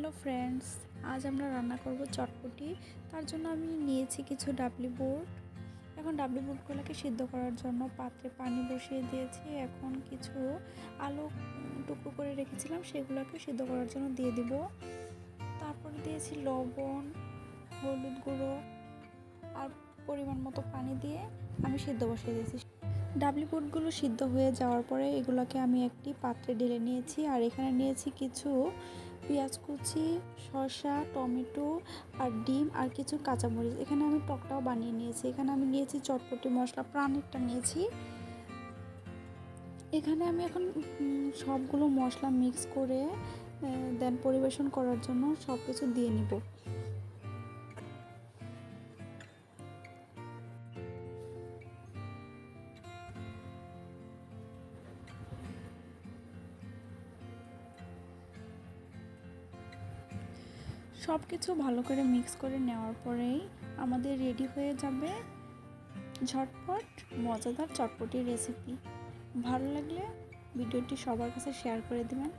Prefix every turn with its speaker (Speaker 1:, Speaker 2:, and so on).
Speaker 1: Hello friends, আজ আমরা রান্না করব চটপটি। তার জন্য আমি নিয়েছি কিছু ডাবলি বুট। এখন ডাবলি বুটগুলোকে সিদ্ধ করার জন্য পাত্রে পানি বসিয়ে দিয়েছি। এখন কিছু আলু টুকরো করে রেখেছিলাম, সেগুলোকে সিদ্ধ করার জন্য দিয়ে দিব। তারপরে দিয়েছি লবণ, হলুদ গুঁড়ো আর পরিমাণ মতো পানি দিয়ে আমি সিদ্ধ বসিয়ে দিয়েছি। ডাবলি বুটগুলো সিদ্ধ হয়ে যাওয়ার পরে এগুলোকে আমি একটি পাত্রে ঢেলে নিয়েছি। আর এখানে নিয়েছি কিছু পেঁয়াজ কুচি, শসা, টমেটো আর ডিম আর কিছু কাঁচামরিচ। এখানে আমি টকটাও বানিয়ে নিয়েছি। এখানে আমি নিয়েছি চটপটি মশলা, প্রাণেরটা নিয়েছি। এখানে আমি এখন সবগুলো মশলা মিক্স করে দেন পরিবেশন করার জন্য সব কিছু দিয়ে নিব। সব কিছু ভালো করে মিক্স করে নেওয়ার পরেই আমাদের রেডি হয়ে যাবে ঝটপট মজাদার চটপটি রেসিপি। ভালো লাগলে ভিডিওটি সবার কাছে শেয়ার করে দেবেন।